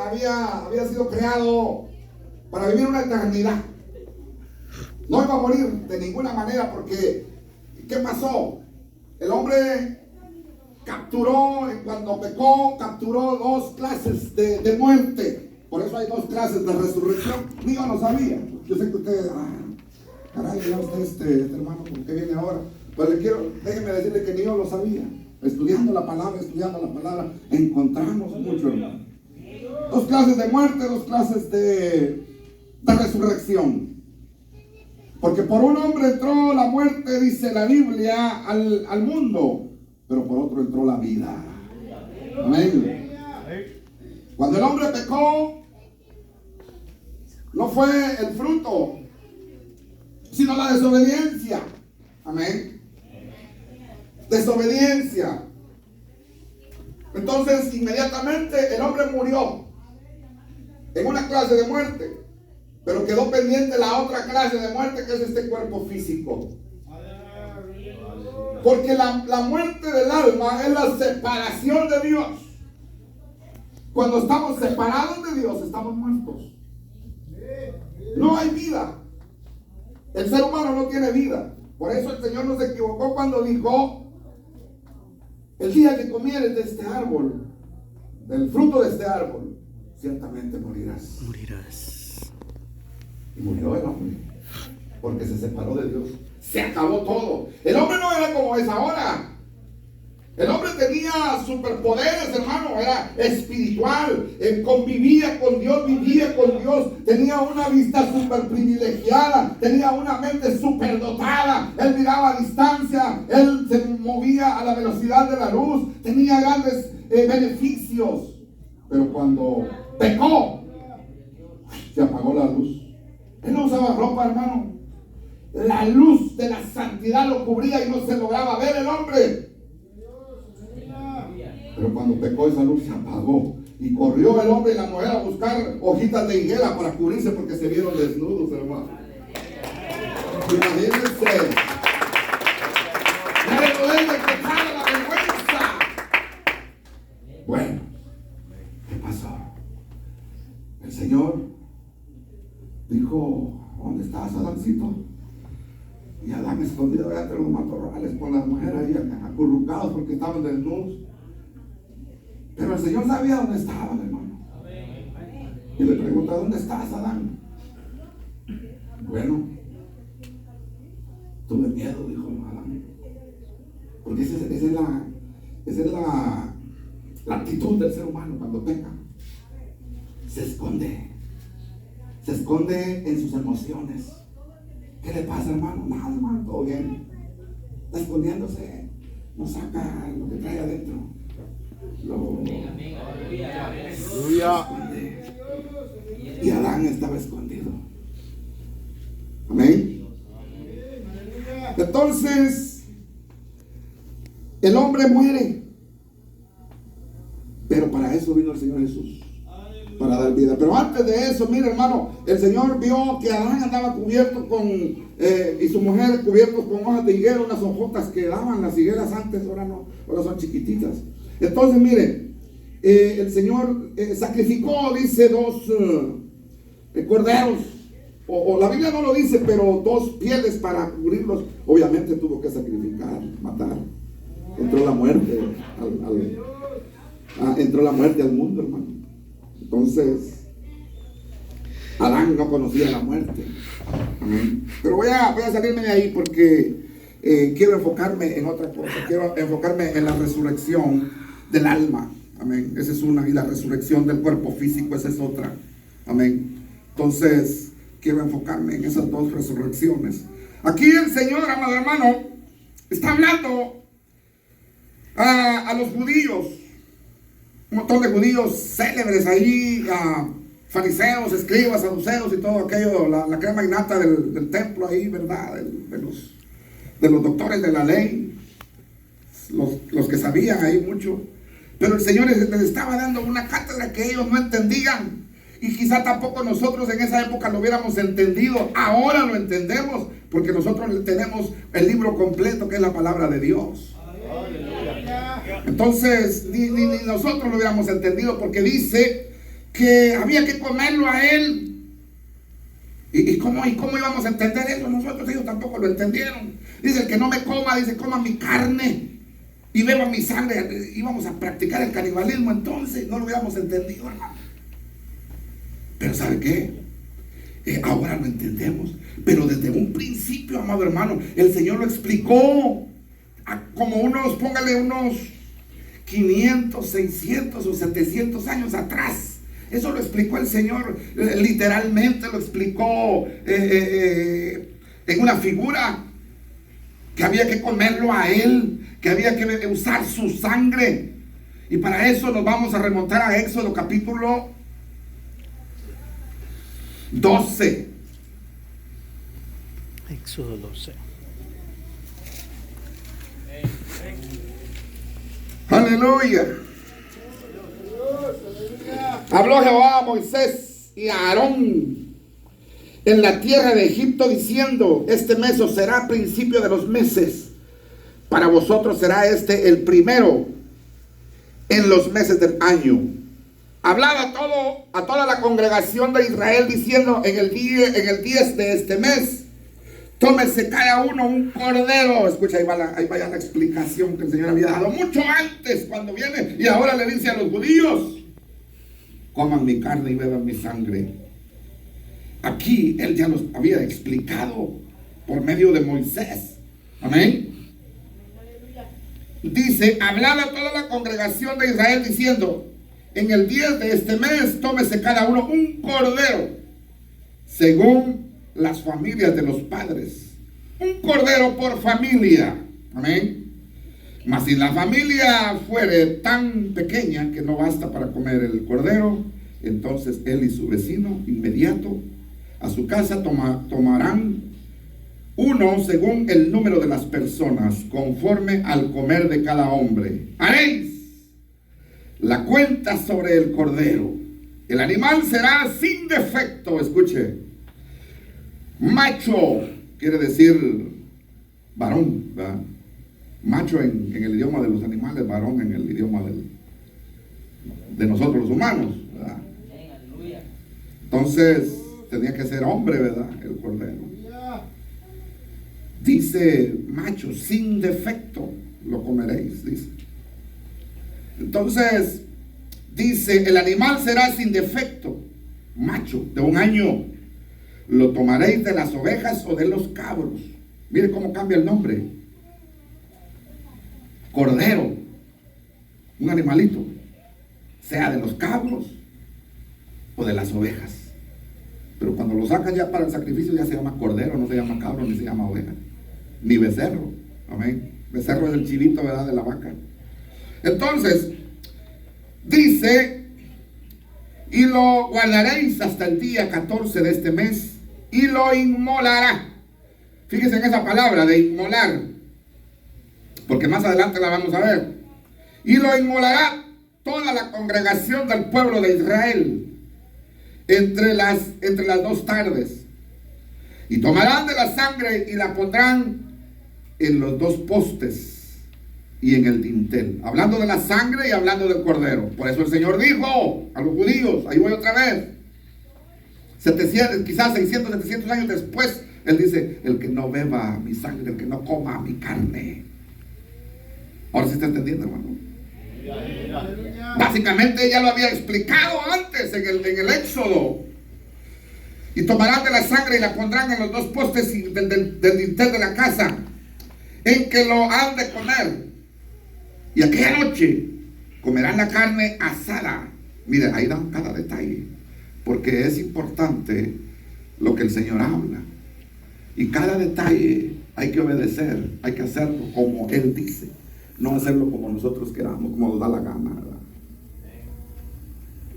había sido creado para vivir una eternidad. No iba a morir de ninguna manera porque, ¿qué pasó? El hombre cuando pecó, capturó dos clases de muerte. Por eso hay dos clases de resurrección. Ni yo no sabía. Yo sé que ustedes, caray, ya usted este hermano, ¿por qué viene ahora? Pues déjenme decirle que ni yo lo sabía. Estudiando la palabra, encontramos mucho, hermano. Dos clases de muerte, dos clases de resurrección. Porque por un hombre entró la muerte, dice la Biblia, al mundo, pero por otro entró la vida. Amén. Cuando el hombre pecó, no fue el fruto, sino la desobediencia. Amén. Desobediencia. Entonces, inmediatamente el hombre murió en una clase de muerte, pero quedó pendiente la otra clase de muerte, que es este cuerpo físico. Porque la muerte del alma es la separación de Dios. Cuando estamos separados de Dios, estamos muertos. No hay vida. El ser humano no tiene vida. Por eso el Señor no se equivocó cuando dijo: el día que comieres de este árbol, del fruto de este árbol, ciertamente morirás. Y murió el hombre, porque se separó de Dios. Se acabó todo. El hombre no era como es ahora. El hombre tenía superpoderes, hermano. Era espiritual. Convivía con Dios, vivía con Dios. Tenía una vista super privilegiada. Tenía una mente super dotada. Él miraba a distancia. Él se movía a la velocidad de la luz. Tenía grandes beneficios. Pero cuando pecó, se apagó la luz. Él no usaba ropa, hermano. La luz de la santidad lo cubría y no se lograba ver el hombre. Pero cuando pecó, esa luz se apagó. Y corrió el hombre y la mujer a buscar hojitas de higuera para cubrirse, porque se vieron desnudos, hermano. Imagínense. Ya le poder detectar la vergüenza. Bueno, ¿qué pasó? El Señor dijo: ¿dónde estás, Adancito? Y Adán escondido entre los matorrales con las mujeres ahí acurrucados porque estaban desnudos. Pero el Señor sabía dónde estaban, hermano. Y le pregunta: ¿dónde estás, Adán? Bueno, tuve miedo, dijo Adán. Porque esa es la actitud del ser humano cuando peca. Se esconde en sus emociones. ¿Qué le pasa, hermano? Nada, hermano, todo bien. Está escondiéndose. No saca lo que trae adentro. Y Adán estaba escondido. Amén. Entonces, el hombre muere. Pero para eso vino el Señor Jesús, para dar vida. Pero antes de eso, mire, hermano, el Señor vio que Adán andaba cubierto y su mujer cubiertos con hojas de higuera, unas hojotas que daban las higueras antes, ahora no, ahora son chiquititas. Entonces, mire, el Señor sacrificó, dice, dos corderos, o la Biblia no lo dice, pero dos pieles para cubrirlos. Obviamente tuvo que sacrificar, matar. Entró la muerte entró la muerte al mundo, hermano. Entonces, Adán no conocía la muerte. Amén. Pero voy a salirme de ahí porque quiero enfocarme en otra cosa. Quiero enfocarme en la resurrección del alma. Amén. Esa es una. Y la resurrección del cuerpo físico, esa es otra. Amén. Entonces, quiero enfocarme en esas dos resurrecciones. Aquí el Señor, amado hermano, está hablando a los judíos. Un montón de judíos célebres ahí, fariseos, escribas, saduceos y todo aquello, la crema innata del templo ahí, ¿verdad? De los doctores de la ley, los que sabían ahí mucho. Pero el Señor les estaba dando una cátedra que ellos no entendían. Y quizá tampoco nosotros en esa época lo hubiéramos entendido. Ahora lo entendemos porque nosotros tenemos el libro completo, que es la palabra de Dios. Entonces, ni nosotros lo hubiéramos entendido, porque dice que había que comerlo a él. ¿Y cómo íbamos a entender eso? Nosotros ellos tampoco lo entendieron. Dice, el que no me coma, dice, coma mi carne y beba mi sangre. Íbamos a practicar el canibalismo entonces, no lo hubiéramos entendido, hermano. Pero ¿sabe qué? Ahora lo entendemos. Pero desde un principio, amado hermano, el Señor lo explicó. Como póngale unos 500, 600 o 700 años atrás. Eso lo explicó el Señor, literalmente lo explicó en una figura, que había que comerlo a Él, que había que usar su sangre. Y para eso nos vamos a remontar a Éxodo capítulo 12. Éxodo 12. Aleluya. Habló Jehová a Moisés y a Aarón en la tierra de Egipto diciendo: este mes os será principio de los meses, para vosotros será este el primero en los meses del año. Hablaba a toda la congregación de Israel diciendo: en el 10 de este mes, tómese cada uno un cordero. Escucha, ahí vaya la explicación que el Señor había dado mucho antes, cuando viene y ahora le dice a los judíos: coman mi carne y beban mi sangre. Aquí Él ya los había explicado por medio de Moisés. Amén. Dice: hablaba a toda la congregación de Israel diciendo: en el 10 de este mes, tómese cada uno un cordero, según las familias de los padres. Un cordero por familia. Amén. Mas si la familia fuere tan pequeña que no basta para comer el cordero, entonces él y su vecino inmediato a su casa tomarán uno según el número de las personas, conforme al comer de cada hombre. Haréis la cuenta sobre el cordero. El animal será sin defecto. Escuche: macho quiere decir varón, ¿verdad? Macho en el idioma de los animales, varón en el idioma de nosotros los humanos, ¿verdad? Entonces tenía que ser hombre, ¿verdad? El cordero. Dice macho, sin defecto lo comeréis, dice. Entonces dice: el animal será sin defecto, macho, de un año. Lo tomaréis de las ovejas o de los cabros. Mire cómo cambia el nombre. Cordero, un animalito, sea de los cabros o de las ovejas. Pero cuando lo sacan ya para el sacrificio, ya se llama cordero, no se llama cabro, ni se llama oveja, ni becerro. Amén. Becerro es el chivito, ¿verdad?, de la vaca. Entonces dice: y lo guardaréis hasta el día 14 de este mes, y lo inmolará. Fíjense en esa palabra de inmolar, porque más adelante la vamos a ver. Y lo inmolará toda la congregación del pueblo de Israel entre las 2 tardes. Y tomarán de la sangre y la pondrán en los 2 postes y en el dintel. Hablando de la sangre y hablando del cordero. Por eso el Señor dijo a los judíos, ahí voy otra vez, 700, quizás 600, 700 años después, Él dice: el que no beba mi sangre, el que no coma mi carne. Ahora sí está entendiendo, hermano. Básicamente ya lo había explicado antes en el Éxodo. Y tomarán de la sangre y la pondrán en los 2 postes del dintel de la casa en que lo han de comer. Y aquella noche comerán la carne asada. Mire, ahí dan cada detalle, porque es importante lo que el Señor habla. Y cada detalle hay que obedecer, hay que hacerlo como Él dice, no hacerlo como nosotros queramos, como nos da la gana, ¿verdad?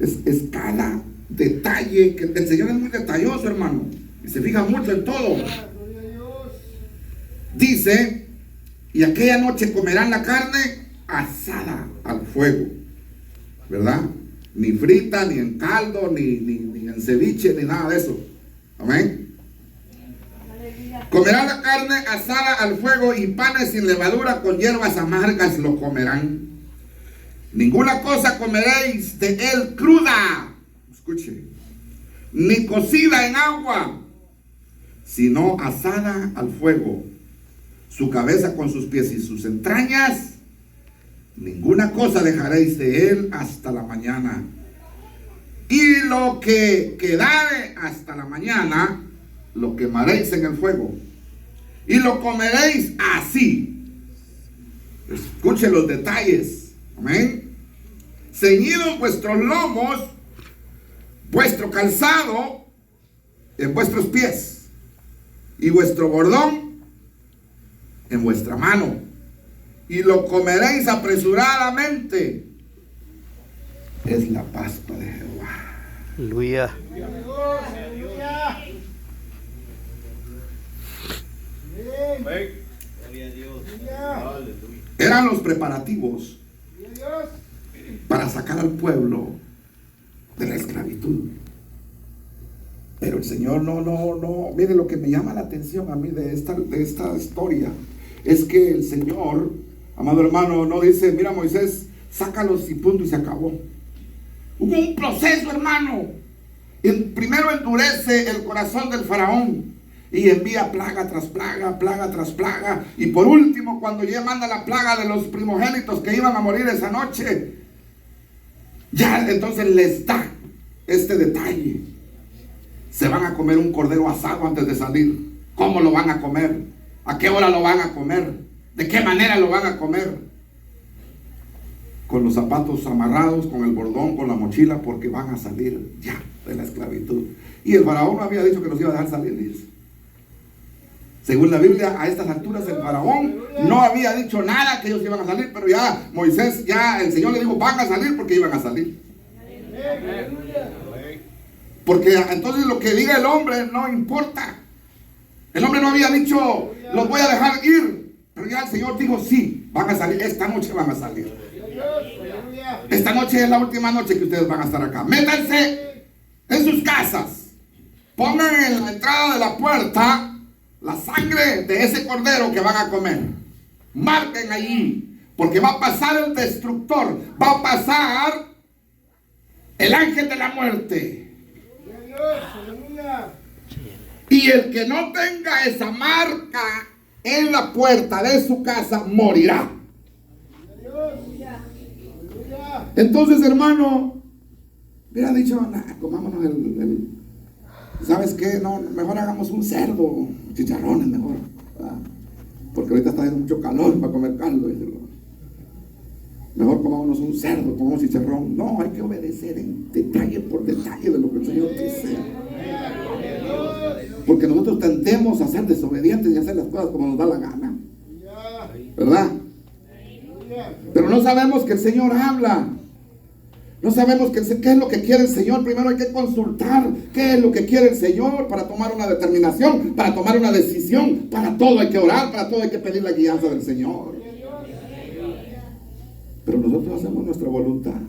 Es cada detalle, que el Señor es muy detalloso, hermano, y se fija mucho en todo. Dice: y aquella noche comerán la carne asada al fuego, ¿verdad? Ni frita, ni en caldo, ni en ceviche, ni nada de eso. Amén. Comerán la carne asada al fuego, y panes sin levadura con hierbas amargas lo comerán. Ninguna cosa comeréis de él cruda. escuche, ni cocida en agua, sino asada al fuego, su cabeza con sus pies y sus entrañas, ninguna cosa dejaréis de él hasta la mañana. Y lo que quedare hasta la mañana, lo quemaréis en el fuego, y lo comeréis así. Escuche los detalles. Amén. Ceñidos vuestros lomos, vuestro calzado en vuestros pies, y vuestro bordón en vuestra mano, y lo comeréis apresuradamente. Es la Pascua de Jehová. Aleluya. Eran los preparativos para sacar al pueblo de la esclavitud. Pero el Señor no. Mire, lo que me llama la atención a mí de esta historia es que el Señor, amado hermano, no dice, mira Moisés, sácalos y punto y se acabó. Hubo un proceso, hermano. Primero endurece el corazón del faraón y envía plaga tras plaga, plaga tras plaga. Y por último, cuando ya manda la plaga de los primogénitos que iban a morir esa noche, ya entonces les da este detalle. Se van a comer un cordero asado antes de salir. ¿Cómo lo van a comer? ¿A qué hora lo van a comer? ¿De qué manera lo van a comer? Con los zapatos amarrados, con el bordón, con la mochila, porque van a salir ya de la esclavitud. Y el faraón no había dicho que los iba a dejar salir, dice. Según la Biblia, a estas alturas el faraón no había dicho nada que ellos iban a salir, pero ya Moisés, ya el Señor le dijo, van a salir porque iban a salir. Porque entonces lo que diga el hombre no importa. El hombre no había dicho, los voy a dejar ir, pero ya el Señor dijo, sí, van a salir, esta noche van a salir. Esta noche es la última noche que ustedes van a estar acá. Métanse en sus casas, pongan en la entrada de la puerta la sangre de ese cordero que van a comer. Marquen allí, porque va a pasar el destructor, va a pasar el ángel de la muerte. Y el que no tenga esa marca en la puerta de su casa morirá. Entonces, hermano, hubiera dicho, nah, comámonos ¿sabes qué? No, mejor hagamos un cerdo, chicharrones mejor, ¿verdad? Porque ahorita está haciendo mucho calor para comer caldo. Mejor comámonos un cerdo, comamos chicharrón. No, hay que obedecer en detalle por detalle de lo que el Señor dice. Porque nosotros tendemos a ser desobedientes y hacer las cosas como nos da la gana, ¿verdad? Pero no sabemos que el Señor habla. No sabemos qué es lo que quiere el Señor. Primero hay que consultar qué es lo que quiere el Señor para tomar una determinación, para tomar una decisión. Para todo hay que orar, para todo hay que pedir la guianza del Señor. Pero nosotros hacemos nuestra voluntad.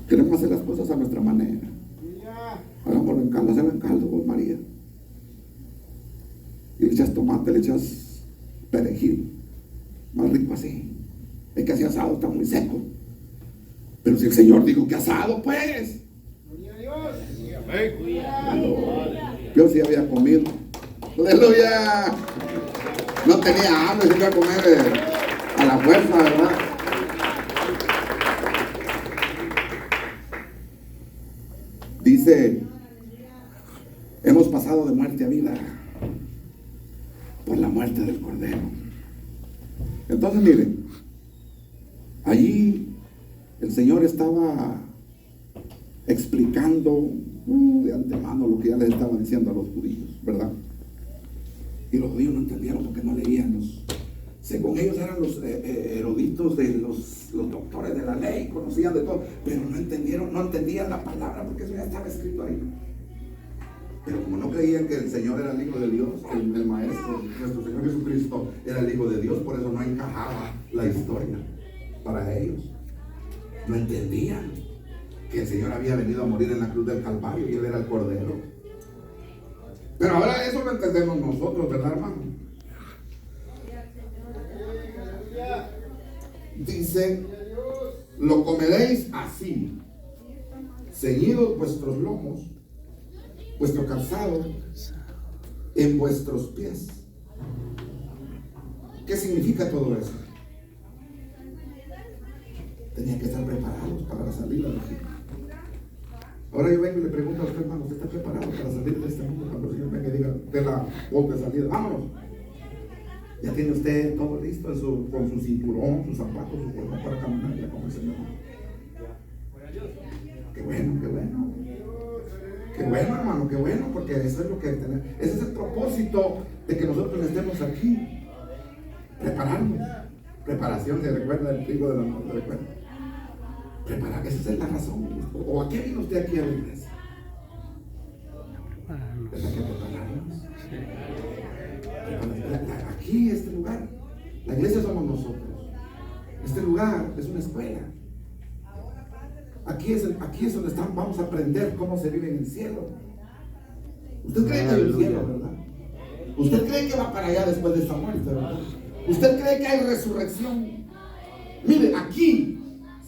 Queremos hacer las cosas a nuestra manera. Hagámoslo en caldo, hacerlo en caldo, vos María. Y le echas tomate, le echas perejil. Más rico así. Es que así asado está muy seco. Pero si el Señor dijo que asado, pues. Yo sí había comido. Aleluya. No tenía hambre, se iba a comer a la fuerza, ¿verdad? Dice, hemos pasado de muerte a vida por la muerte del Cordero. Entonces, miren, allí el Señor estaba explicando de antemano lo que ya les estaba diciendo a los judíos, ¿verdad? Y los judíos no entendieron porque no leían según ellos eran los eruditos de los doctores de la ley, conocían de todo, pero no entendían la palabra porque eso ya estaba escrito ahí. Pero como no creían que el Señor era el Hijo de Dios, el Maestro, nuestro Señor Jesucristo era el Hijo de Dios, por eso no encajaba la historia para ellos. No entendían que el Señor había venido a morir en la cruz del Calvario y Él era el Cordero. Pero ahora eso lo entendemos nosotros, ¿verdad, hermano? Dice, lo comeréis así. ceñidos vuestros lomos, vuestro calzado en vuestros pies. ¿Qué significa todo eso? Tenían que estar preparados para la salida de Egipto. Ahora yo vengo y le pregunto a usted, hermano, ¿usted está preparado para salir de este mundo? Cuando el Señor venga y diga, de la voz de salida, vámonos. Ya tiene usted todo listo con su cinturón, sus zapatos, su forma para caminar ya con el Señor. Qué bueno, qué bueno. Qué bueno, hermano, qué bueno, porque eso es lo que tenemos. Ese es el propósito de que nosotros estemos aquí. Prepararnos. Preparación, se recuerda el trigo de la noche, recuerda. Preparar, esa es la razón. ¿O a qué vino usted aquí a la iglesia? ¿Verdad que prepararnos? Aquí, este lugar, la iglesia somos nosotros. Este lugar es una escuela. Aquí es donde vamos a aprender cómo se vive en el cielo. Usted cree que hay un cielo, ¿verdad? Usted cree que va para allá después de esta muerte, ¿verdad? Usted cree que hay resurrección. Mire, aquí,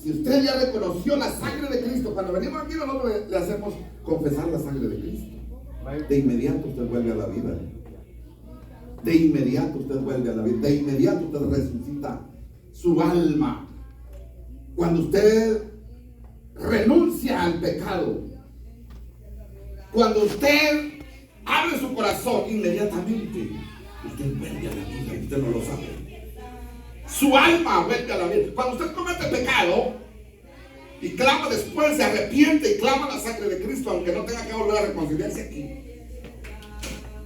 si usted ya reconoció la sangre de Cristo, cuando venimos aquí nosotros le hacemos confesar la sangre de Cristo. De inmediato usted vuelve a la vida. De inmediato usted vuelve a la vida. De inmediato usted resucita su alma. Cuando usted renuncia al pecado, cuando usted abre su corazón, inmediatamente usted vuelve a la vida y usted no lo sabe. Su alma vuelve a la vida. Cuando usted comete pecado y clama después, se arrepiente y clama la sangre de Cristo, aunque no tenga que volver a reconciliarse aquí,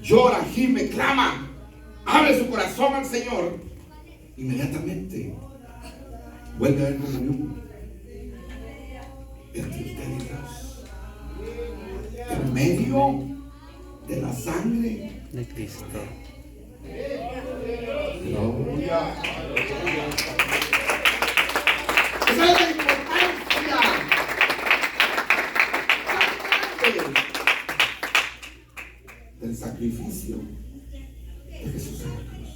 llora, gime, clama, abre su corazón al Señor, inmediatamente vuelve a haber comunión entre usted y Dios, en medio de la sangre de Cristo. Gloria. Esa es la importancia del sacrificio de Jesús en la cruz.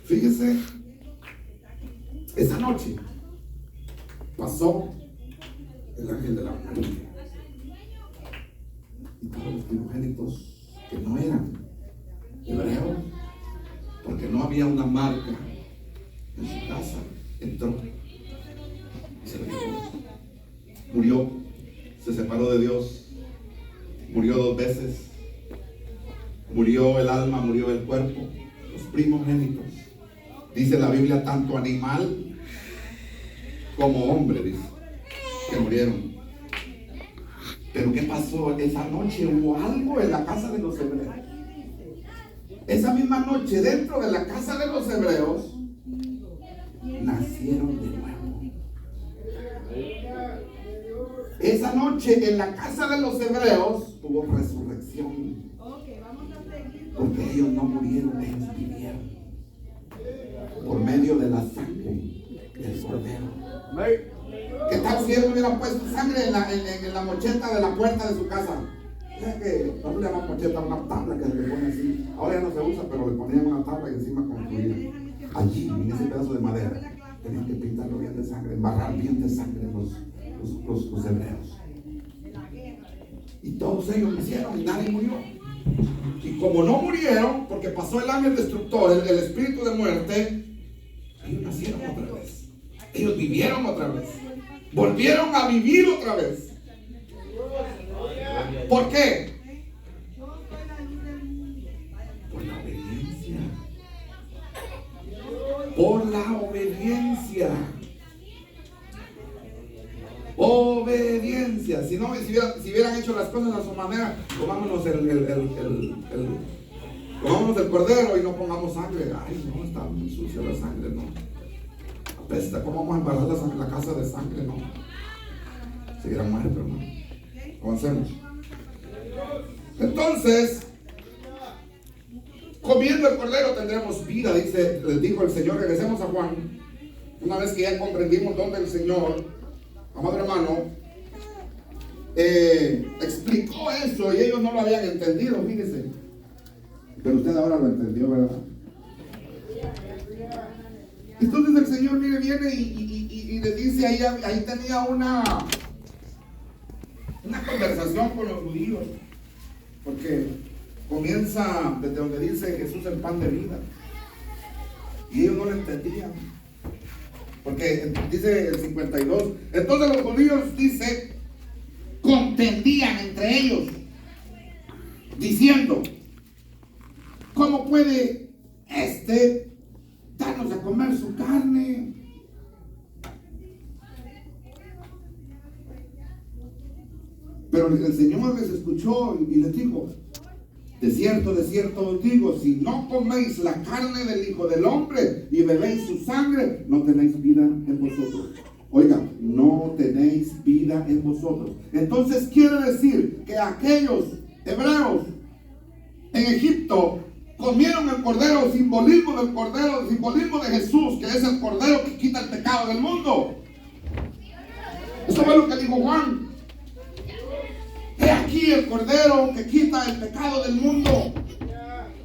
Fíjese, esa noche pasó el ángel de la muerte y todos los primogénitos que no eran hebreos, porque no había una marca en su casa, entró y se lo llevó. Murió, se separó de Dios, murió 2 veces, murió el alma, murió el cuerpo, los primogénitos. Dice la Biblia, tanto animal como hombre, dice, que murieron. Pero ¿qué pasó? Esa noche hubo algo en la casa de los hebreos. Esa misma noche, dentro de la casa de los hebreos, nacieron de nuevo. Esa noche, en la casa de los hebreos, hubo resurrección. Porque ellos no murieron, ellos vivieron. Por medio de la sangre del Cordero. ¿Qué tal si ellos hubieran puesto sangre en la mocheta de la puerta de su casa? ¿Sabes que no le llaman mocheta? Una tabla que se le pone así. Ahora ya no se usa, pero le ponían una tabla y encima construían. Allí, en ese pedazo de madera, tenían que pintarlo bien de sangre, embarrar bien de sangre los hebreos. Y todos ellos lo hicieron y nadie murió. Y como no murieron, porque pasó el ángel destructor, el espíritu de muerte, ellos nacieron otra vez. Ellos vivieron otra vez. Volvieron a vivir otra vez. ¿Por qué? Por la obediencia. Por la obediencia. Obediencia. Si hubieran hecho las cosas a su manera, comámonos comámonos el cordero y no pongamos sangre. Ay, no, está muy sucia la sangre, no. Apesta, ¿cómo vamos a embarrar la casa de sangre? No. Seguirá muerto, hermano. Avancemos. Entonces, comiendo el cordero tendremos vida, dijo el Señor. Regresemos a Juan. Una vez que ya comprendimos dónde el Señor, amado hermano, explicó eso y ellos no lo habían entendido, fíjese. Pero usted ahora lo entendió, ¿verdad? Entonces el Señor, mire, viene y le dice, ahí tenía una conversación con los judíos, porque comienza desde donde dice Jesús el pan de vida, y ellos no lo entendían, porque dice el 52, entonces los judíos, dice, contendían entre ellos, diciendo, ¿cómo puede darnos a comer su carne? Pero el Señor les escuchó y les dijo, de cierto os digo, si no coméis la carne del Hijo del Hombre y bebéis su sangre, no tenéis vida en vosotros. Oiga, no tenéis vida en vosotros. Entonces quiere decir que aquellos hebreos en Egipto comieron el cordero, simbolismo del cordero, simbolismo de Jesús, que es el cordero que quita el pecado del mundo. Eso fue lo que dijo Juan. He aquí el cordero que quita el pecado del mundo.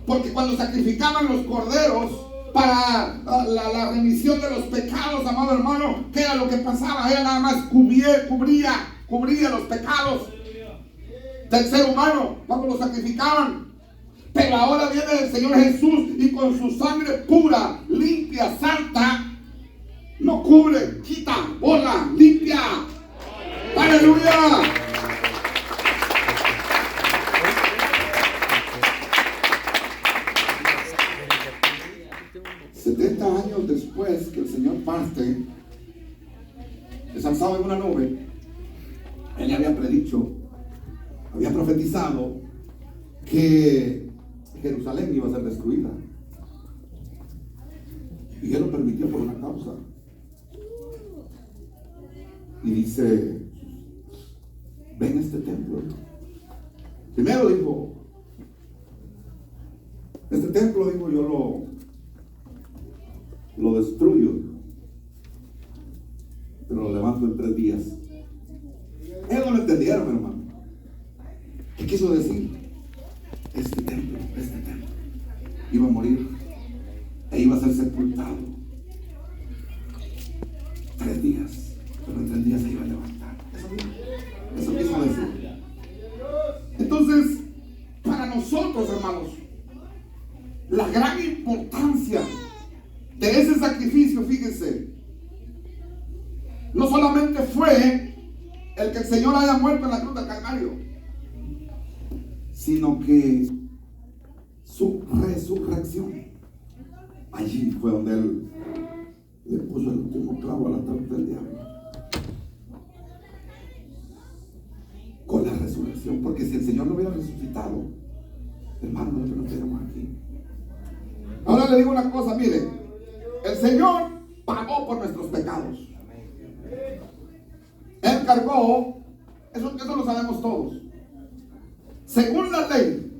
Porque cuando sacrificaban los corderos para la remisión de los pecados, amado hermano, ¿qué era lo que pasaba? Era nada más cubría los pecados del ser humano cuando lo sacrificaban. Pero ahora viene el Señor Jesús y con su sangre pura, limpia, santa, no cubre, quita, borra, limpia. ¡Aleluya! 70 años después que el Señor parte, desalzado en una nube, Él le había predicho, había profetizado que Jerusalén iba a ser destruida. Y Él lo permitió por una causa. Y dice, ven a este templo. Primero dijo, este templo, dijo, yo lo destruyo, pero lo levanto en 3 días. Ellos no lo entendieron, hermano. ¿Qué quiso decir? Este templo iba a morir e iba a ser sepultado 3 días, pero en 3 días se iba a levantar. Eso quiso decir. Entonces, para nosotros, hermanos, la gran importancia de ese sacrificio, fíjense, no solamente fue el que el Señor haya muerto en la cruz del Calvario, sino que su resurrección, allí fue donde Él le puso el último clavo al ataúd del diablo. Con la resurrección, porque si el Señor no hubiera resucitado, hermano, nosotros no estaríamos aquí. Ahora le digo una cosa, mire, el Señor pagó por nuestros pecados. Él cargó, eso lo sabemos todos. Según la ley,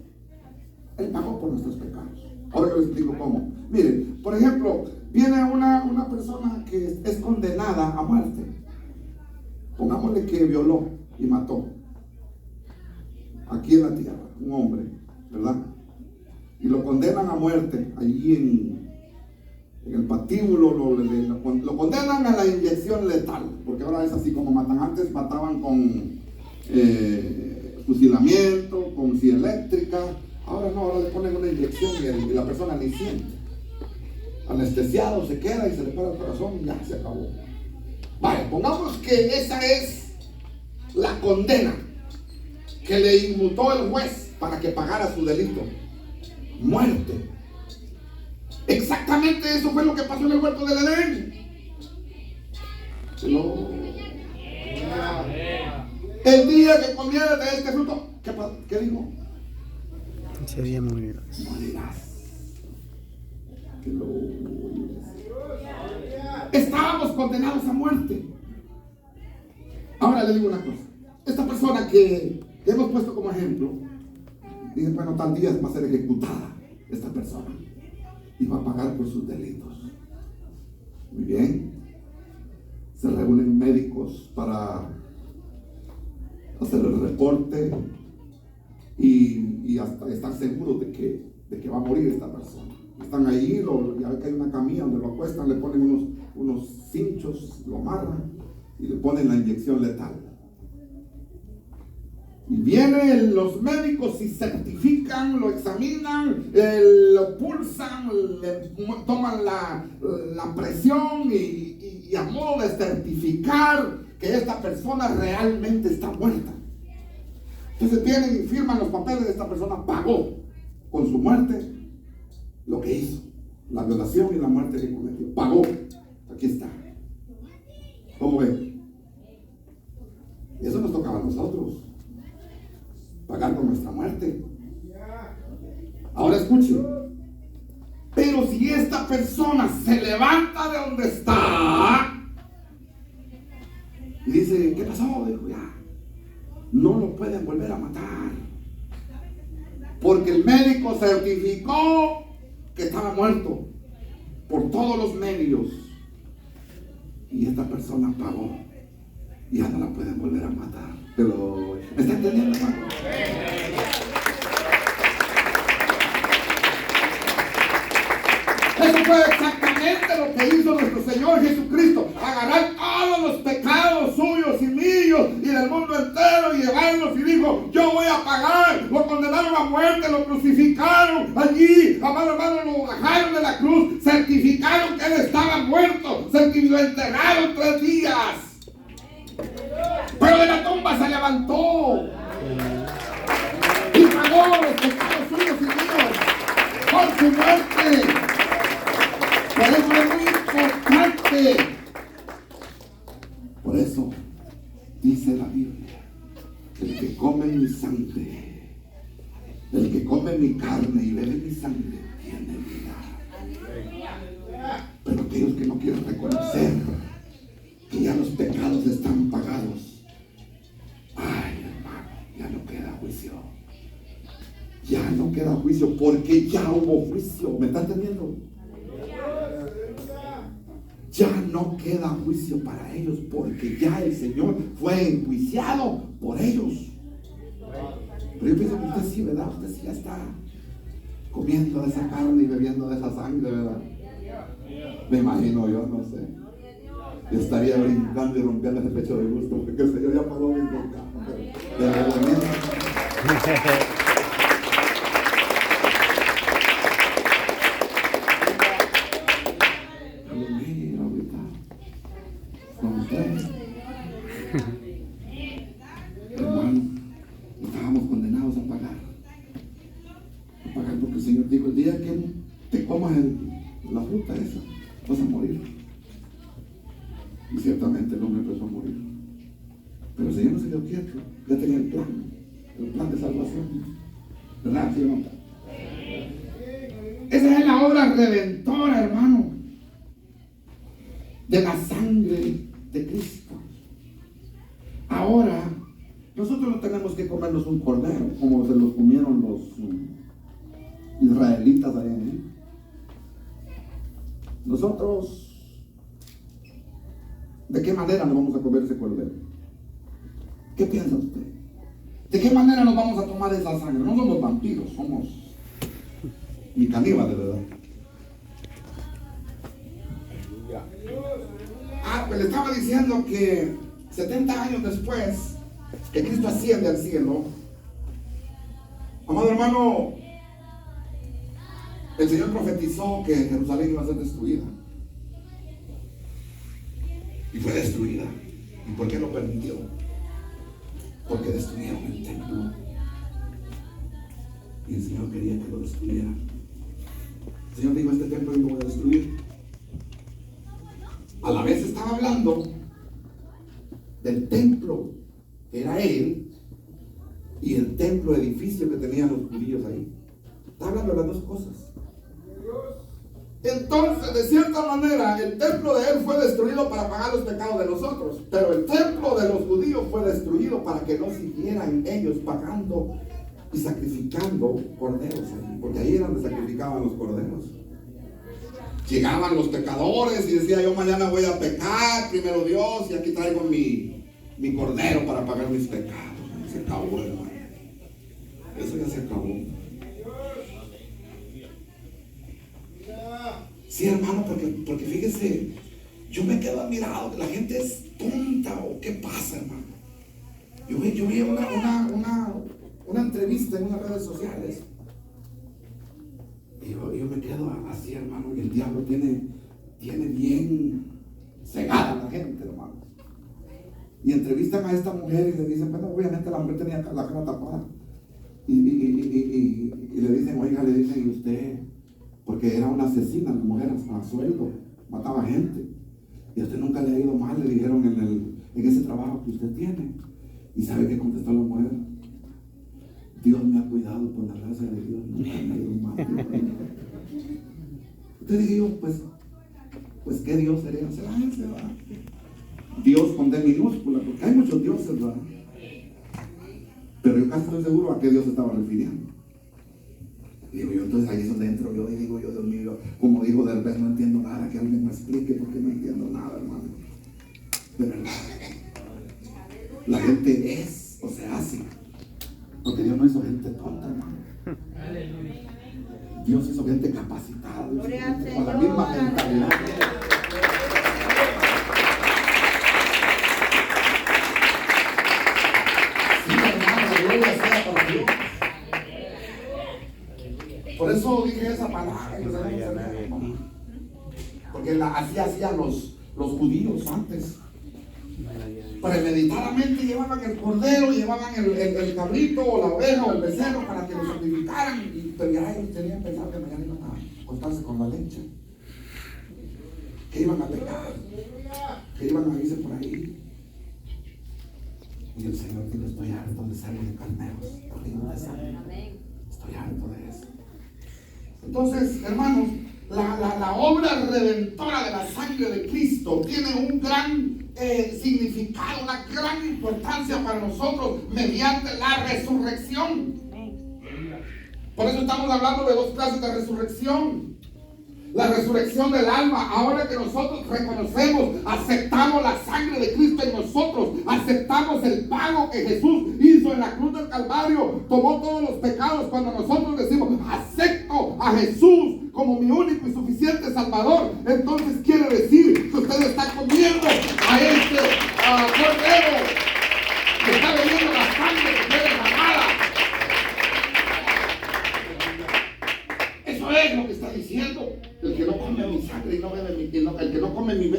Él pagó por nuestros pecados. Ahora yo les explico cómo. Miren, por ejemplo, viene una persona que es condenada a muerte. Pongámosle que violó y mató aquí en la tierra, un hombre, ¿verdad? Y lo condenan a muerte allí en el patíbulo, lo condenan a la inyección letal, porque ahora es así como matan. Antes mataban con fusilamiento, con silla eléctrica. Ahora no, ahora le ponen una inyección y la persona ni siente. Anestesiado se queda y se le para el corazón y ya se acabó. Vale, pongamos que esa es la condena que le inmutó el juez para que pagara su delito: muerte. Exactamente eso fue lo que pasó en el huerto del Edén. El día que comieras de este fruto, ¿qué dijo? Ese día morirás. Morirás. Estábamos condenados a muerte. Ahora le digo una cosa. Esta persona que hemos puesto como ejemplo, dice, bueno, tal día va a ser ejecutada esta persona y va a pagar por sus delitos. Muy bien. Se reúnen médicos para hacer el reporte y hasta estar seguros de que va a morir esta persona. están ahí, ya ve que hay una camilla donde lo acuestan, le ponen unos cinchos, lo amarran y le ponen la inyección letal. Y vienen los médicos y certifican, lo examinan, lo pulsan, le toman la presión y a modo de certificar que esta persona realmente está muerta. Entonces vienen y firman los papeles de esta persona, pagó con su muerte lo que hizo, la violación y la muerte que cometió. Pagó, aquí está. ¿Cómo ven? Y eso nos tocaba a nosotros, pagar con nuestra muerte. Ahora escuchen, pero si esta persona se levanta de donde está y dice, ¿qué pasó? Dijo, ya, no lo pueden volver a matar, porque el médico certificó que estaba muerto por todos los medios, y esta persona pagó, y ya no la pueden volver a matar. Pero, ¿me está entendiendo, hermano? Eso fue exactamente lo que hizo nuestro Señor Jesucristo: agarrar todos los pecados suyos y míos y del mundo entero y llevarlos, y dijo, yo voy a pagar. Lo condenaron a muerte, lo crucificaron allí, amado hermano, lo bajaron de la cruz, certificaron que él estaba muerto, lo enterraron 3 días, pero de la tumba se levantó y pagó los pecados suyos y míos por su muerte. Por eso es muy importante. Por eso dice la Biblia: el que come mi sangre, el que come mi carne y bebe mi sangre, tiene vida. Pero aquellos que no quieren reconocer que ya los pecados están pagados, ay, hermano, ya no queda juicio. Ya no queda juicio, porque ya hubo juicio. ¿Me está entendiendo? Ya no queda juicio para ellos, porque ya el Señor fue enjuiciado por ellos. Pero yo pienso que usted sí, ¿verdad? Usted sí ya está comiendo de esa carne y bebiendo de esa sangre, ¿verdad? Me imagino yo, no sé. Yo estaría brincando y rompiendo ese pecho de gusto, porque el Señor ya pagó mi pecado. Hermano, estábamos condenados a pagar porque el Señor dijo: el día que te comas la fruta esa, vas a morir. Y ciertamente el hombre empezó a morir, pero el Señor no se quedó quieto, ya tenía el plan de salvación, ¿verdad? ¿Sí o no? Esa es la obra redentora, hermano, de la sangre de Cristo. Ahora, nosotros no tenemos que comernos un cordero como se los comieron los israelitas allá en Egipto. Nosotros, ¿de qué manera nos vamos a comer ese cordero? ¿Qué piensa usted? ¿De qué manera nos vamos a tomar esa sangre? No somos vampiros, somos ni caníbales, ¿verdad? Pues le estaba diciendo que 70 años después que Cristo asciende al cielo, amado hermano, el Señor profetizó que Jerusalén iba a ser destruida. Y fue destruida. ¿Y por qué lo permitió? Porque destruyeron el templo. Y el Señor quería que lo destruyeran. El Señor dijo: este templo yo lo voy a destruir. A la vez estaba hablando del templo que era él y el templo edificio que tenían los judíos ahí. Está hablando de las dos cosas. Entonces, de cierta manera, el templo de él fue destruido para pagar los pecados de nosotros, pero el templo de los judíos fue destruido para que no siguieran ellos pagando y sacrificando corderos ahí, porque ahí era donde sacrificaban los corderos. Llegaban los pecadores y decía: yo mañana voy a pecar, primero Dios, y aquí traigo mi cordero para pagar mis pecados. Se acabó, hermano. Eso ya se acabó. Sí, hermano, porque fíjese, yo me quedo admirado que la gente es tonta o qué pasa, hermano. Yo vi una entrevista en unas redes sociales y yo me quedo así, hermano, y el diablo tiene bien cegada a la gente, hermano. Y entrevistan a esta mujer y le dicen, bueno, obviamente la mujer tenía la cara tapada. Y le dicen, oiga, le dicen, ¿y usted? Porque era una asesina, la mujer a sueldo, mataba gente. Y a usted nunca le ha ido mal, le dijeron en ese trabajo que usted tiene. ¿Y sabe qué contestó la mujer? Dios me ha cuidado por la gracia de Dios, nunca me ha ido mal. Usted dijo, pues ¿qué Dios sería? Será ese, ¿verdad? Dios con D minúscula, porque hay muchos dioses, ¿verdad? Pero yo casi estoy seguro a qué Dios estaba refiriendo. Digo yo, entonces ahí es donde entro yo y digo yo, Dios mío, como dijo Derbez, no entiendo nada, que alguien me explique porque no entiendo nada, hermano. De verdad. La gente es o se hace. Porque Dios no hizo gente tonta, hermano. Dios hizo gente capacitada, hizo gente con la misma mentalidad. Sí, hermano, gloria sea para Dios. Por eso dije esa palabra, porque así hacían los judíos antes. Premeditadamente llevaban el cordero, llevaban el cabrito o la oveja o el becerro para que lo sacrificaran, pero ya ellos tenían pensado que mañana iban a acostarse con la leche, que iban a pecar, que iban a irse por ahí. Y el Señor dijo, estoy harto de sangre de carneros, estoy harto de eso. Entonces, hermanos, la obra redentora de la sangre de Cristo tiene un gran significado, una gran importancia para nosotros mediante la resurrección. Por eso estamos hablando de dos clases de resurrección. La resurrección del alma. Ahora que nosotros reconocemos, aceptamos la sangre de Cristo en nosotros, aceptamos el pago que Jesús hizo en la cruz del Calvario, tomó todos los pecados. Cuando nosotros decimos, acepto a Jesús como mi único y suficiente Salvador, entonces quiere decir que usted está comiendo a este cordero, que está bebiendo la sangre que fue derramada. Eso es lo que está diciendo. El que no come mi sangre y no bebe el que no come mi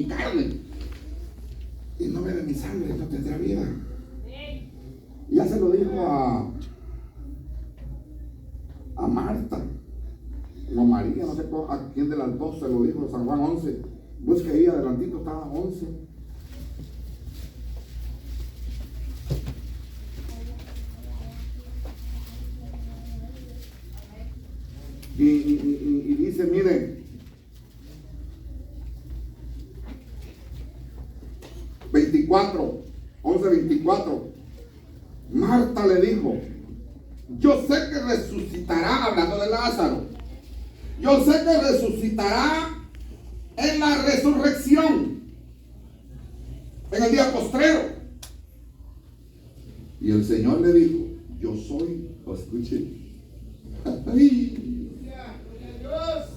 carne y no bebe mi sangre no tendrá vida. Ya se lo dijo a Marta o María, no sé a quién de las dos se lo dijo, San Juan 11. Busque ahí adelantito, estaba 11. Y dice, mire, 11:24, Marta le dijo, yo sé que resucitará, hablando de Lázaro, yo sé que resucitará en la resurrección, en el día postrero. Y el Señor le dijo, yo soy, escuche,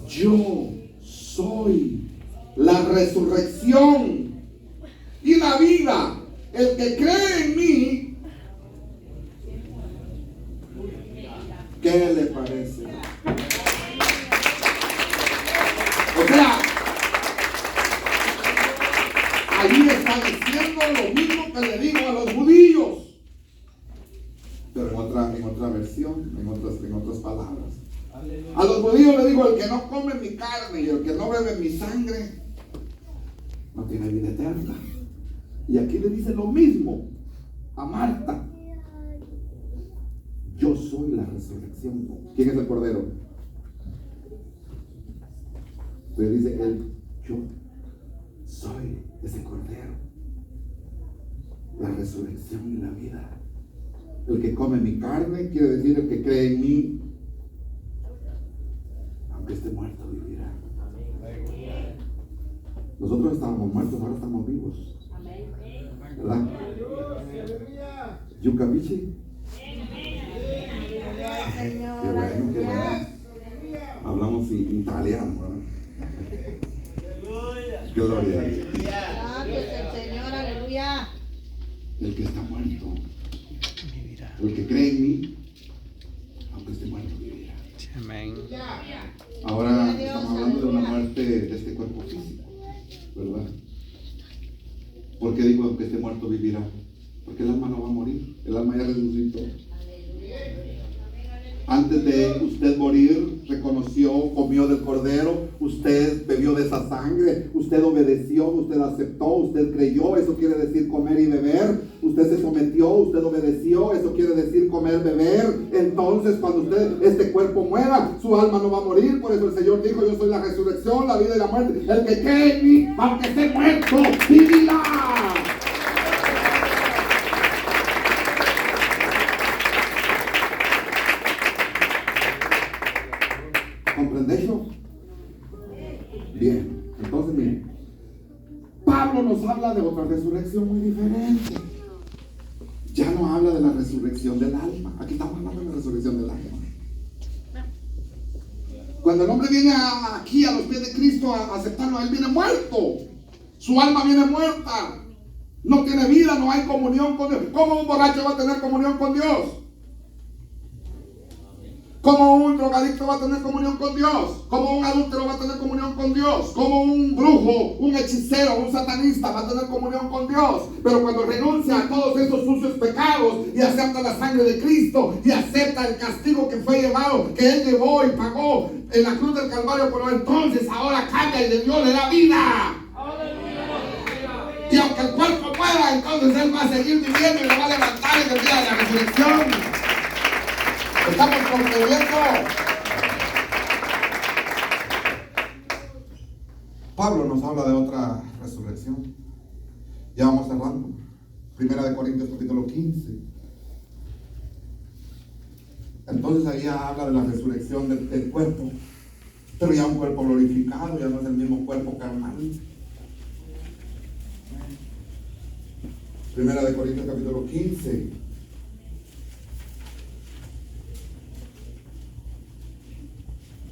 yo soy la resurrección y la vida. El que cree en mí, ¿qué le parece? O sea, allí está diciendo lo mismo que le digo a los judíos, pero en otra versión, en otras palabras. A los judíos le digo, el que no come mi carne y el que no bebe mi sangre no tiene vida eterna. Y aquí le dice lo mismo a Marta. Yo soy la resurrección. ¿Quién es el cordero? Le dice él, yo soy ese cordero, la resurrección y la vida. El que come mi carne, quiere decir el que cree en mí, aunque esté muerto, vivirá. Nosotros estábamos muertos, ahora estamos vivos, ¿verdad? Yucavici. Qué bueno. Hablamos italiano, ¿verdad? Gloria a Dios. Gracias al Señor, aleluya. El que está muerto, Vivirá. el que cree en mí, aunque esté muerto, vivirá. Amén. Ahora estamos hablando de una muerte de este cuerpo físico, ¿verdad? ¿Por qué digo que esté muerto vivirá? Porque el alma no va a morir, el alma ya resucitó. Antes de usted morir, reconoció, comió del cordero, usted bebió de esa sangre, usted obedeció, usted aceptó, usted creyó, eso quiere decir comer y beber, usted se sometió, usted obedeció, eso quiere decir comer, beber. Entonces cuando este cuerpo muera, su alma no va a morir. Por eso el Señor dijo: yo soy la resurrección, la vida y la muerte. El que cree en mí, aunque esté muerto, vivirá. ¿Comprendéis? Bien, entonces miren, Pablo nos habla de otra resurrección muy diferente. Ya no habla de la resurrección del alma. Aquí estamos hablando de la resurrección del alma. Cuando el hombre viene aquí a los pies de Cristo a aceptarlo, él viene muerto. Su alma viene muerta. No tiene vida, no hay comunión con Dios. ¿Cómo un borracho va a tener comunión con Dios? ¿Cómo un drogadicto va a tener comunión con Dios? ¿Cómo un adúltero va a tener comunión con Dios? ¿Cómo un brujo, un hechicero, un satanista va a tener comunión con Dios? Pero cuando renuncia a todos esos sucios pecados y acepta la sangre de Cristo y acepta el castigo que fue llevado, que Él llevó y pagó en la cruz del Calvario, pero entonces ahora cambia y de Dios le da vida. Y aunque el cuerpo muera, entonces Él va a seguir viviendo y lo va a levantar en el día de la resurrección. Estamos comprendiendo. Pablo nos habla de otra resurrección. Ya vamos cerrando. Primera de Corintios capítulo 15. Entonces ahí habla de la resurrección del cuerpo. Pero ya un cuerpo glorificado, ya no es el mismo cuerpo carnal. Primera de Corintios capítulo 15.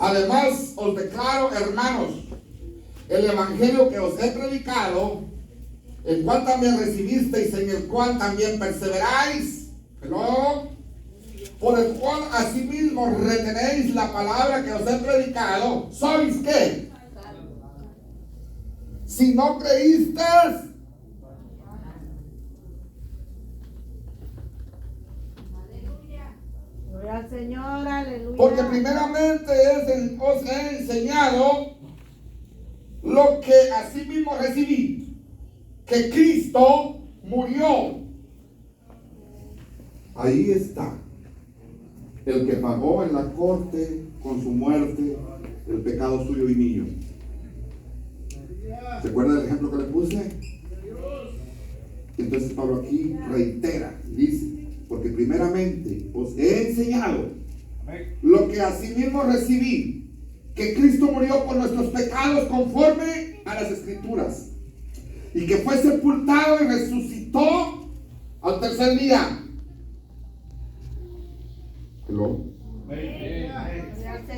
Además os declaro, hermanos, el evangelio que os he predicado, el cual también recibisteis, en el cual también perseveráis, ¿no? Por el cual asimismo retenéis la palabra que os he predicado. ¿Sois qué? Si no creísteis, Gloria al Señor, aleluya. porque primeramente os he enseñado lo que asimismo recibí, que Cristo murió. Ahí está el que pagó en la corte con su muerte el pecado suyo y mío. ¿Se acuerda del ejemplo que le puse? Entonces Pablo aquí reitera, dice: porque primeramente os he enseñado lo que asimismo recibí, que Cristo murió por nuestros pecados conforme a las Escrituras, y que fue sepultado y resucitó al tercer día. ¿Hello?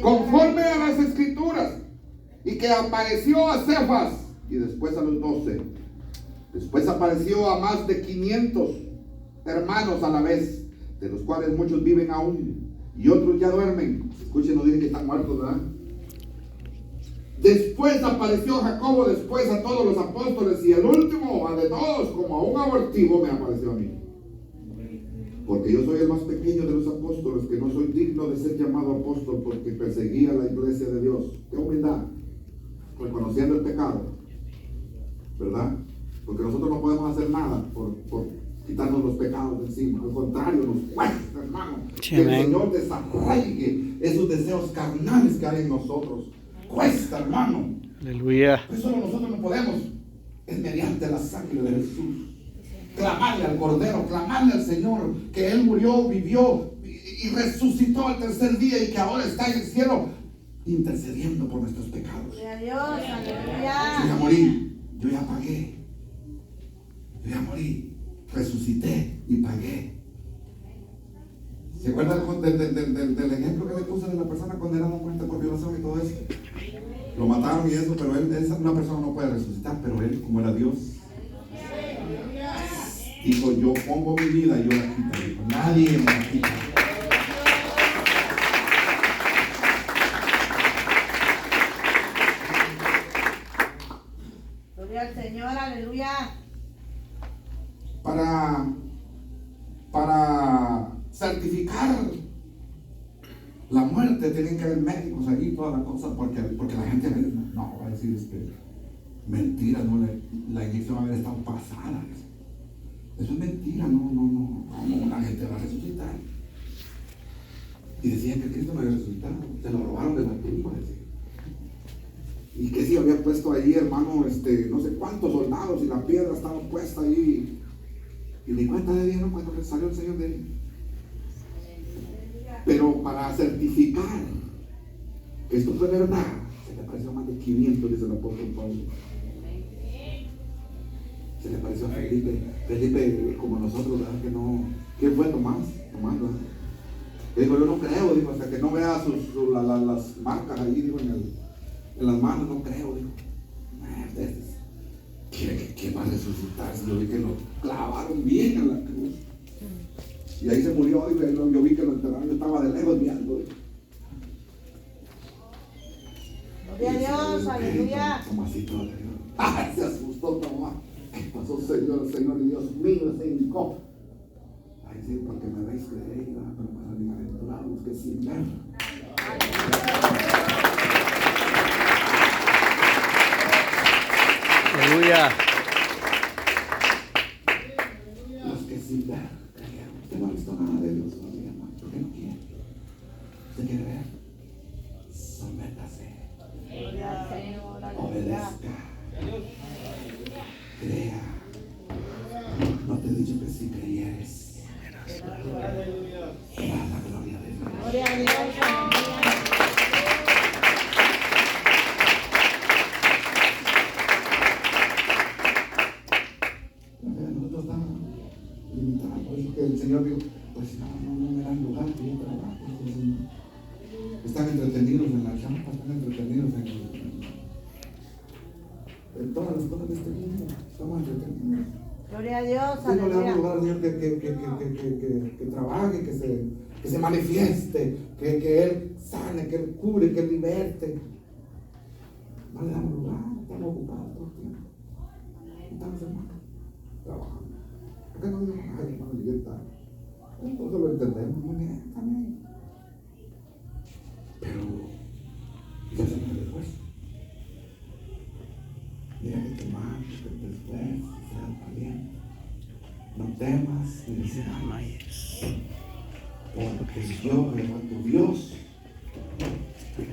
Conforme a las Escrituras, y que apareció a Cefas y después a los 12. Después apareció a más de 500 hermanos a la vez, de los cuales muchos viven aún y otros ya duermen. Escuchen, no dicen que están muertos, ¿verdad? Después apareció a Jacobo, después a todos los apóstoles, y el último de todos, como a un abortivo, me apareció a mí. Porque yo soy el más pequeño de los apóstoles, que no soy digno de ser llamado apóstol, porque perseguía la iglesia de Dios. ¡Qué humildad! Reconociendo el pecado, ¿verdad? Porque nosotros no podemos hacer nada por quitarnos los pecados de encima. Al contrario, nos cuesta, hermano, que el Señor desarraigue esos deseos carnales que hay en nosotros. Cuesta, hermano. Aleluya. Eso nosotros no podemos. Es mediante la sangre de Jesús. Clamarle al Cordero, clamarle al Señor que Él murió, vivió y resucitó al tercer día, y que ahora está en el cielo intercediendo por nuestros pecados. Gloria a Dios, aleluya. Yo ya morí, yo ya pagué. Yo ya morí, resucité y pagué. ¿Se acuerdan del ejemplo que le puse de la persona condenada a muerte por violación y todo eso? Lo mataron y eso, pero una persona no puede resucitar, pero él, como era Dios, dijo, yo pongo mi vida y yo la quito. Dijo, nadie me la quita. Gloria al Señor, aleluya. Para certificar la muerte tienen que haber médicos ahí, toda la cosa, porque la gente no va a decir mentira, no, la inyección va a haber estado pasada. Eso es mentira, no, la gente va a resucitar. Y decían que Cristo no había resucitado, se lo robaron de la tumba, decían. Y que sí había puesto ahí, hermano, no sé cuántos soldados y la piedra estaba puesta ahí. Y ni cuenta de dieron cuando salió el Señor de él. Pero para certificar que esto fue verdad, se le pareció más de 500, dice el apóstol Pablo. Se le pareció a Felipe como nosotros, ¿verdad? Que no, ¿quién fue Tomás, ¿verdad? Que dijo, yo no creo, dijo, hasta que no vea las marcas ahí, dijo, en las manos, no creo, dijo. ¿Quién va a resucitar? Si yo vi que lo clavaron bien en la cruz. Y ahí se murió, dijo, y yo vi que lo enterraron, yo estaba de lejos viendo, dijo. Gloria a Dios, aleluya. Tomasito, se asustó Tomás. ¿Qué pasó, Señor, Dios mío, se hincó? Ay, sí, porque me veis creer, pero para bienaventurados que sin ver. Aleluya. Los que sin ver creyeron. Usted no ha visto nada de Dios todavía, hermano. ¿Por qué no quiere? ¿Usted quiere ver? Sométase. Obedezca. Crea. No te he dicho que si creyeres, verás la gloria de Dios. Gloria a Dios, aleluya. Nosotros estamos limitados, por eso que el Señor dijo, pues no me dan lugar que yo trabajo. Están entretenidos en la champa, están entretenidos en todas las cosas de este mundo. Estamos entretenidos. Gloria a Dios, Usted no le da aleluya. lugar al Señor que trabaje, que se manifieste, que Él sane, que Él cure, que Él liberte. No le damos lugar, estamos ocupados todo el tiempo. Estamos, hermanos, trabajando. ¿Por qué no decimos, ay, hermano, llegué tarde? Entonces lo entendemos muy bien, también. Pero ya hacemos el esfuerzo. Mira que te mates, que te esfuerces, seas valiente. No temas ni desmayes. Porque yo, tu Dios,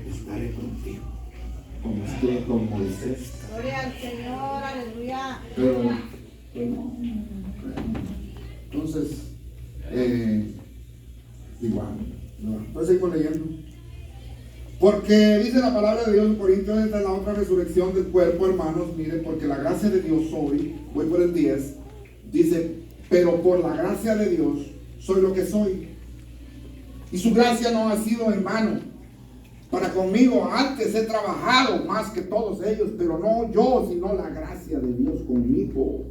estaré contigo. Como estuve con Moisés. Gloria al Señor, aleluya. Pero no. Entonces, igual. Entonces seguimos leyendo. Porque dice la palabra de Dios en Corintios, esta es la otra resurrección del cuerpo, hermanos. Miren, porque la gracia de Dios soy, voy por el 10, dice, pero por la gracia de Dios soy lo que soy. Y su gracia no ha sido en vano. Para conmigo antes he trabajado más que todos ellos, pero no yo, sino la gracia de Dios conmigo.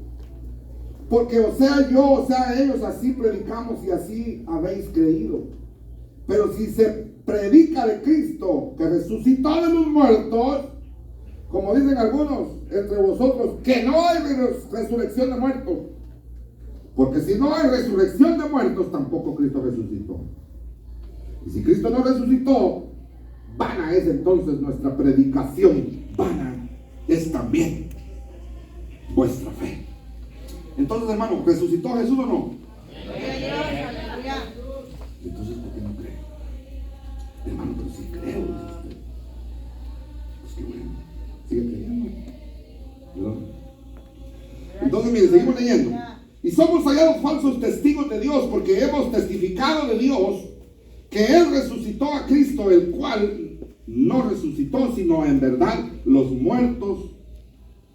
Porque o sea yo, o sea ellos, así predicamos y así habéis creído. Pero si se predica de Cristo, que resucitó de los muertos, como dicen algunos entre vosotros, que no hay resurrección de muertos. Porque si no hay resurrección de muertos, tampoco Cristo resucitó. Y si Cristo no resucitó, vana es entonces nuestra predicación, vana es también vuestra fe. Entonces, hermano, ¿resucitó Jesús o no? Gloria a Dios, aleluya. Entonces, ¿por qué no cree? Hermano, pero si creo, dice usted. Pues qué bueno, sigue creyendo. ¿Verdad? Entonces, mire, seguimos leyendo. Y somos hallados falsos testigos de Dios, porque hemos testificado de Dios que Él resucitó a Cristo, el cual no resucitó, sino en verdad los muertos.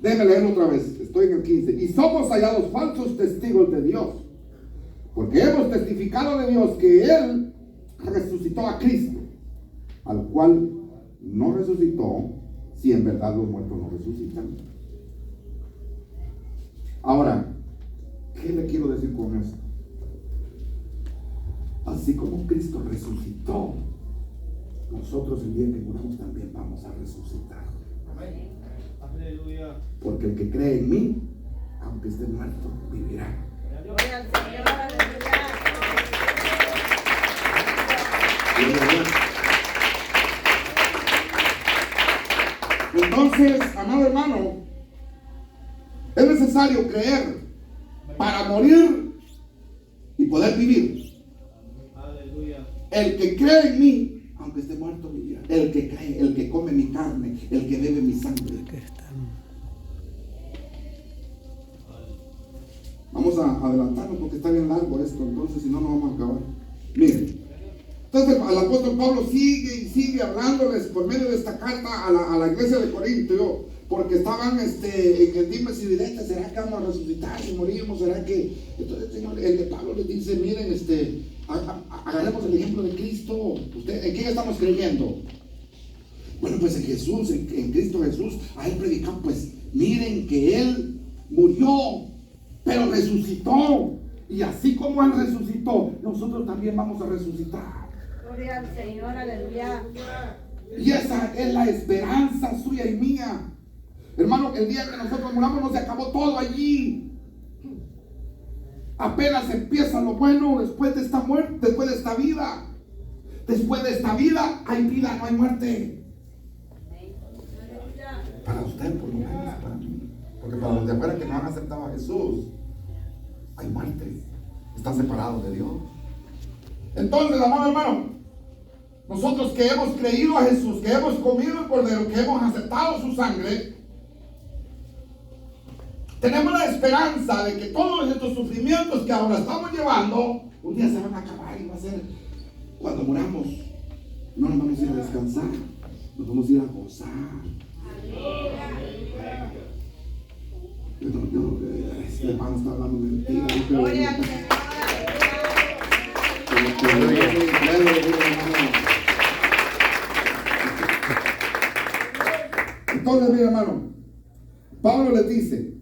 Déjenme leerlo otra vez, estoy en el 15. Y somos hallados falsos testigos de Dios, porque hemos testificado de Dios que Él resucitó a Cristo, al cual no resucitó, si en verdad los muertos no resucitan. Ahora, ¿qué le quiero decir con esto? Así como Cristo resucitó, nosotros el día que muramos también vamos a resucitar. Porque el que cree en mí, aunque esté muerto, vivirá. Gloria al Señor, aleluya. Entonces, amado hermano, es necesario creer para morir y poder vivir. El que cree en mí, aunque esté muerto, vivirá. El que cree, el que come mi carne, el que bebe mi sangre. Vamos a adelantarnos porque está bien largo esto, entonces si no, no vamos a acabar. Miren, entonces el apóstol Pablo sigue y sigue hablándoles por medio de esta carta a la iglesia de Corinto, porque estaban en el dimes y diretes. ¿Será que vamos a resucitar si morimos? ¿Será que? Entonces el de Pablo les dice, miren, agarremos el ejemplo de Cristo. ¿En quién estamos creyendo? Bueno, pues en Jesús, en Cristo Jesús. A él predicamos, pues miren que él murió, pero resucitó. Y así como él resucitó, nosotros también vamos a resucitar. Gloria al Señor, aleluya. Y esa es la esperanza suya y mía. Hermano, el día que nosotros muramos no se acabó todo allí. Apenas empieza lo bueno después de esta muerte, después de esta vida. Después de esta vida hay vida, no hay muerte. Para usted, por lo menos, para mí. Porque para los de afuera que no han aceptado a Jesús, hay muerte. Están separados de Dios. Entonces, amado hermano, nosotros que hemos creído a Jesús, que hemos comido el Cordero, que hemos aceptado su sangre, tenemos la esperanza de que todos estos sufrimientos que ahora estamos llevando, un día se van a acabar y va a ser cuando muramos. No nos vamos a ir a descansar, nos vamos a ir a gozar. Este hermano está hablando mentira. Gloria al Señor, Entonces, mi hermano, Pablo le dice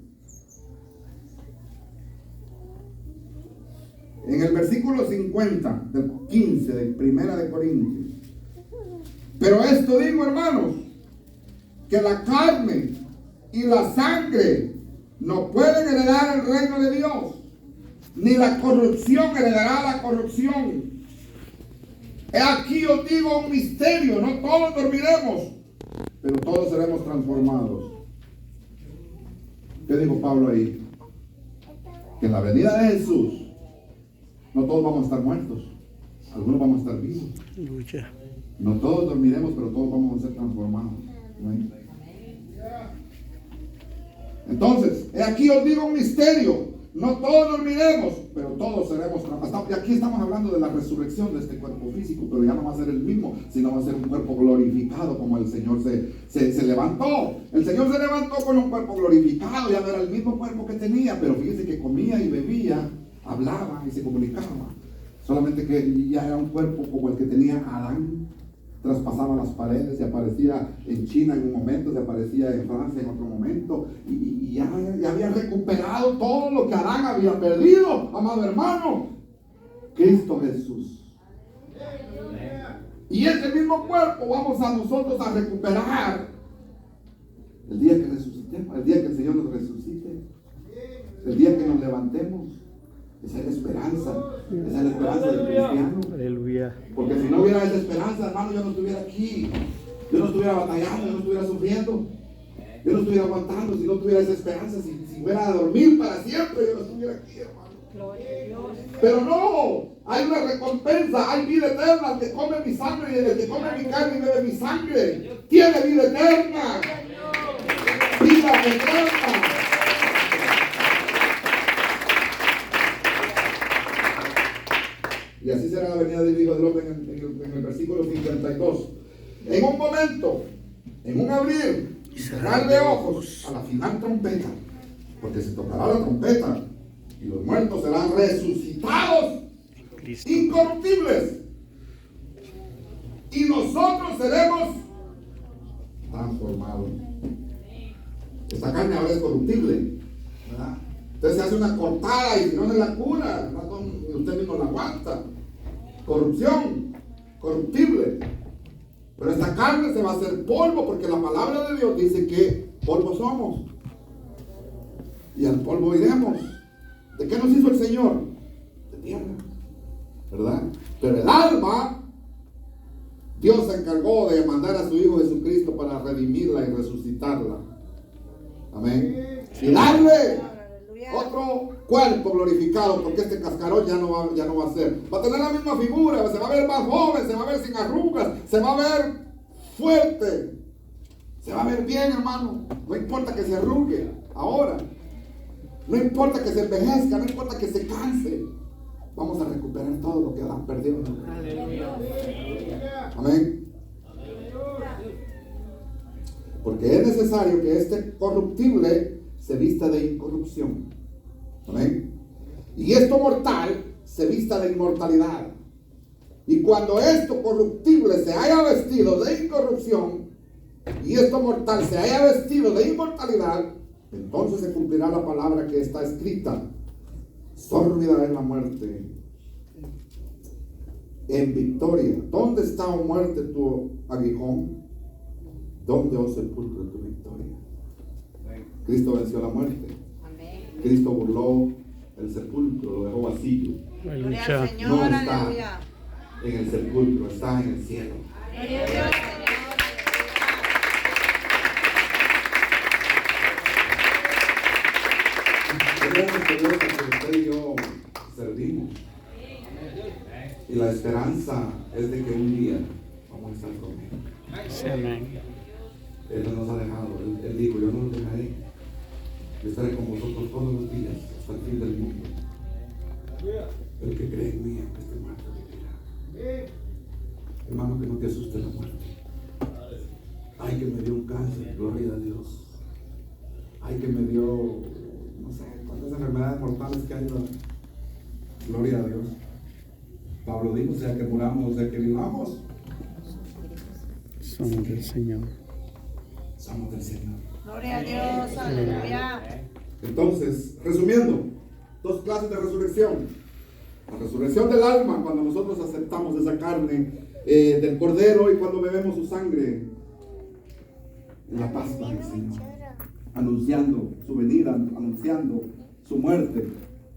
en el versículo 50 del 15 de Primera de Corintios: pero esto digo, hermanos, que la carne y la sangre no pueden heredar el reino de Dios, ni la corrupción heredará la corrupción. He aquí os digo un misterio: no todos dormiremos, pero todos seremos transformados. ¿Qué dijo Pablo ahí? Que en la venida de Jesús no todos vamos a estar muertos, algunos vamos a estar vivos. No todos dormiremos, pero todos vamos a ser transformados. ¿Ven? Entonces, aquí os digo un misterio: no todos dormiremos, pero todos seremos transformados. Y aquí estamos hablando de la resurrección de este cuerpo físico, pero ya no va a ser el mismo, sino va a ser un cuerpo glorificado, como el Señor se levantó. El Señor se levantó con un cuerpo glorificado, ya no era el mismo cuerpo que tenía, pero fíjese que comía y bebía, hablaba y se comunicaba. Solamente que ya era un cuerpo como el que tenía Adán. Traspasaba las paredes, se aparecía en China en un momento, se aparecía en Francia en otro momento, y ya había recuperado todo lo que Adán había perdido, amado hermano. Cristo Jesús. Y ese mismo cuerpo vamos a nosotros a recuperar el día que resucitemos, el día que el Señor nos resucite, el día que nos levantemos. Esa es la esperanza. Esa es la esperanza del cristiano. Aleluya. Porque si no hubiera esa esperanza, hermano, yo no estuviera aquí. Yo no estuviera batallando, yo no estuviera sufriendo. Yo no estuviera aguantando si no tuviera esa esperanza. Si fuera a dormir para siempre, yo no estuviera aquí, hermano. Pero no, hay una recompensa, hay vida eterna. El que come mi sangre y el que come mi carne y bebe mi sangre tiene vida eterna. Vida eterna. Y así será la venida del Hijo del Hombre en el versículo 52. En un momento, en un abrir y cerrar de ojos, a la final trompeta, porque se tocará la trompeta y los muertos serán resucitados, incorruptibles, y nosotros seremos transformado. Esta carne ahora es corruptible, ¿verdad? Entonces se hace una cortada y si no se la cura, usted mismo la aguanta. Corrupción, corruptible. Pero esta carne se va a hacer polvo porque la palabra de Dios dice que polvo somos. Y al polvo iremos. ¿De qué nos hizo el Señor? De tierra, ¿verdad? Pero el alma, Dios se encargó de mandar a su Hijo Jesucristo para redimirla y resucitarla. Amén. Y darle otro cuerpo glorificado, porque este cascarón ya no va a ser. Va a tener la misma figura, se va a ver más joven, se va a ver sin arrugas, se va a ver fuerte, se va a ver bien, hermano. No importa que se arrugue ahora, no importa que se envejezca, no importa que se canse. Vamos a recuperar todo lo que Adán perdió. Amén. Porque es necesario que este corruptible se vista de incorrupción. Amén. Y esto mortal se vista de inmortalidad. Y cuando esto corruptible se haya vestido de incorrupción y esto mortal se haya vestido de inmortalidad, entonces se cumplirá la palabra que está escrita: sórdida es la muerte en victoria. ¿Dónde está, oh muerte, tu aguijón? ¿Dónde, oh sepulcro, tu victoria? Cristo venció la muerte. Cristo burló el sepulcro, lo dejó vacío. Gloria al Señor, No está aleluya. en el sepulcro, está en el cielo. Gloria a Dios, Creemos que Dios, que usted y yo servimos. Y la esperanza es de que un día vamos a estar con Él. Sí, amén. Él no nos ha dejado. Él dijo: yo no los dejaré. Yo estaré con vosotros todos los días hasta el fin del mundo. El que cree en mí, aunque esté muerto, vivirá. Hermano, que no te asuste la muerte. Ay, que me dio un cáncer, gloria a Dios. Ay, que me dio, no sé, cuántas enfermedades mortales que hay. Gloria a Dios. Pablo dijo: sea que muramos, sea que vivamos, Somos del Señor. somos del Señor. gloria a Dios, aleluya. Entonces, resumiendo, dos clases de resurrección. La resurrección del alma, cuando nosotros aceptamos esa carne del Cordero y cuando bebemos su sangre. La paz del Señor, anunciando su venida, anunciando su muerte.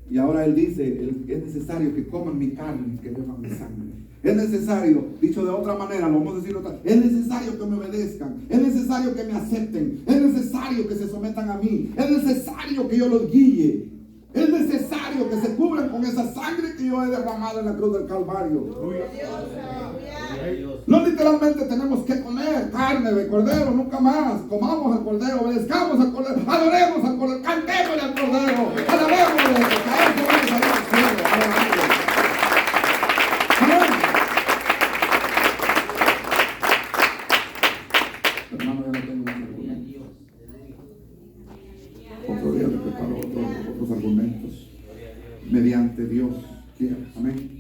Y ahora Él dice: es necesario que coman mi carne y que beban mi sangre. Es necesario, dicho de otra manera, lo vamos a decir otra, es necesario que me obedezcan, es necesario que me acepten, es necesario que se sometan a mí, es necesario que yo los guíe, es necesario que se cubran con esa sangre que yo he derramado en la cruz del Calvario. No literalmente tenemos que comer carne de cordero, nunca más. Comamos al cordero, obedezcamos al cordero, adoremos al cordero, cantemos al cordero, alabémosle, que a eso vamos a ir al cielo. Amén. Hermano, yo no tengo más argumentos. Otro día le preparo otros argumentos. Mediante Dios quiera. Amén.